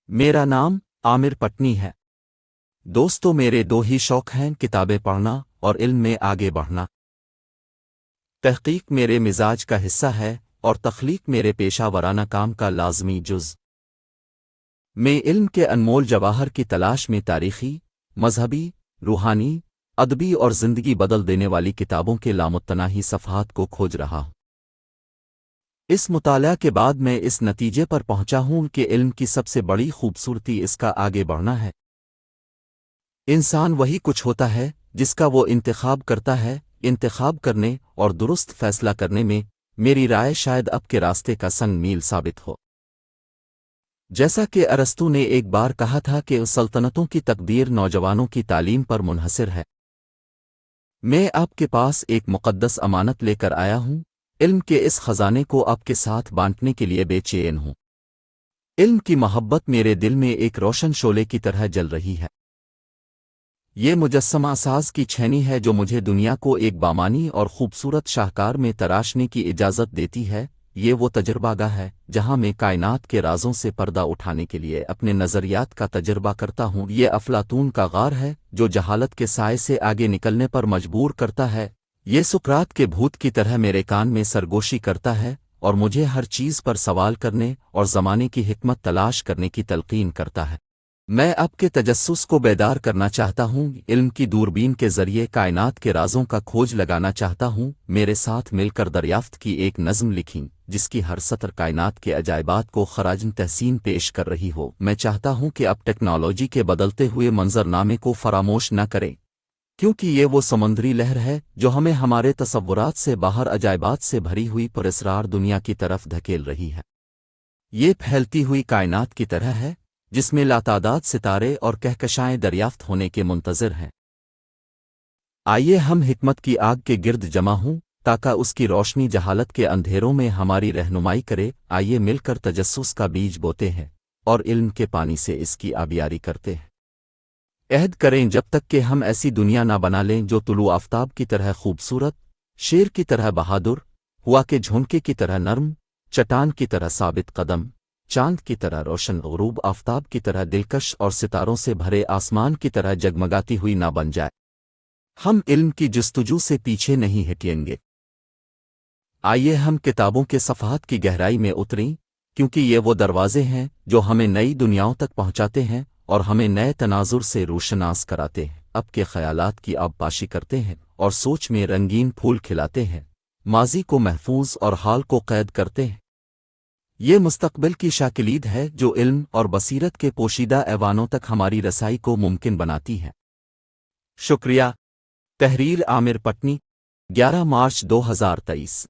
میرا نام عامر پٹنی ہے۔ دوستو، میرے دو ہی شوق ہیں، کتابیں پڑھنا اور علم میں آگے بڑھنا۔ تحقیق میرے مزاج کا حصہ ہے اور تخلیق میرے پیشہ ورانہ کام کا لازمی جز۔ میں علم کے انمول جواہر کی تلاش میں تاریخی، مذہبی، روحانی، ادبی اور زندگی بدل دینے والی کتابوں کے لامتناہی صفحات کو کھوج رہا ہوں۔ اس مطالعہ کے بعد میں اس نتیجے پر پہنچا ہوں کہ علم کی سب سے بڑی خوبصورتی اس کا آگے بڑھنا ہے۔ انسان وہی کچھ ہوتا ہے جس کا وہ انتخاب کرتا ہے۔ انتخاب کرنے اور درست فیصلہ کرنے میں میری رائے شاید اب کے راستے کا سنگ میل ثابت ہو۔ جیسا کہ ارسطو نے ایک بار کہا تھا کہ سلطنتوں کی تقدیر نوجوانوں کی تعلیم پر منحصر ہے۔ میں آپ کے پاس ایک مقدس امانت لے کر آیا ہوں، علم کے اس خزانے کو آپ کے ساتھ بانٹنے کے لیے بے چین ہوں۔ علم کی محبت میرے دل میں ایک روشن شعلے کی طرح جل رہی ہے۔ یہ مجسمہ ساز کی چھینی ہے جو مجھے دنیا کو ایک بامانی اور خوبصورت شاہکار میں تراشنے کی اجازت دیتی ہے۔ یہ وہ تجربہ گاہ ہے جہاں میں کائنات کے رازوں سے پردہ اٹھانے کے لیے اپنے نظریات کا تجربہ کرتا ہوں۔ یہ افلاطون کا غار ہے جو جہالت کے سائے سے آگے نکلنے پر مجبور کرتا ہے۔ یہ سقراط کے بھوت کی طرح میرے کان میں سرگوشی کرتا ہے اور مجھے ہر چیز پر سوال کرنے اور زمانے کی حکمت تلاش کرنے کی تلقین کرتا ہے۔ میں آپ کے تجسس کو بیدار کرنا چاہتا ہوں، علم کی دوربین کے ذریعے کائنات کے رازوں کا کھوج لگانا چاہتا ہوں۔ میرے ساتھ مل کر دریافت کی ایک نظم لکھیں جس کی ہر سطر کائنات کے عجائبات کو خراج تحسین پیش کر رہی ہو۔ میں چاہتا ہوں کہ آپ ٹیکنالوجی کے بدلتے ہوئے منظرنامے کو فراموش نہ کریں، کیونکہ یہ وہ سمندری لہر ہے جو ہمیں ہمارے تصورات سے باہر عجائبات سے بھری ہوئی پراسرار دنیا کی طرف دھکیل رہی ہے۔ یہ پھیلتی ہوئی کائنات کی طرح ہے جس میں لاتعداد ستارے اور کہکشائیں دریافت ہونے کے منتظر ہیں۔ آئیے ہم حکمت کی آگ کے گرد جمع ہوں تاکہ اس کی روشنی جہالت کے اندھیروں میں ہماری رہنمائی کرے۔ آئیے مل کر تجسس کا بیج بوتے ہیں اور علم کے پانی سے اس کی آبیاری کرتے ہیں۔ عہد کریں جب تک کہ ہم ایسی دنیا نہ بنا لیں جو طلوع آفتاب کی طرح خوبصورت، شیر کی طرح بہادر، ہوا کے جھونکے کی طرح نرم، چٹان کی طرح ثابت قدم، چاند کی طرح روشن، غروب آفتاب کی طرح دلکش اور ستاروں سے بھرے آسمان کی طرح جگمگاتی ہوئی نہ بن جائے۔ ہم علم کی جستجو سے پیچھے نہیں ہٹیں گے۔ آئیے ہم کتابوں کے صفحات کی گہرائی میں اتریں، کیونکہ یہ وہ دروازے ہیں جو ہمیں نئی دنیاؤں تک پہنچاتے ہیں اور ہمیں نئے تناظر سے روشناس کراتے ہیں۔ اب کے خیالات کی آبپاشی کرتے ہیں اور سوچ میں رنگین پھول کھلاتے ہیں، ماضی کو محفوظ اور حال کو قید کرتے ہیں۔ یہ مستقبل کی شاکلید ہے جو علم اور بصیرت کے پوشیدہ ایوانوں تک ہماری رسائی کو ممکن بناتی ہے۔ شکریہ۔ تحریر عامر پٹنی، 11 مارچ 2023۔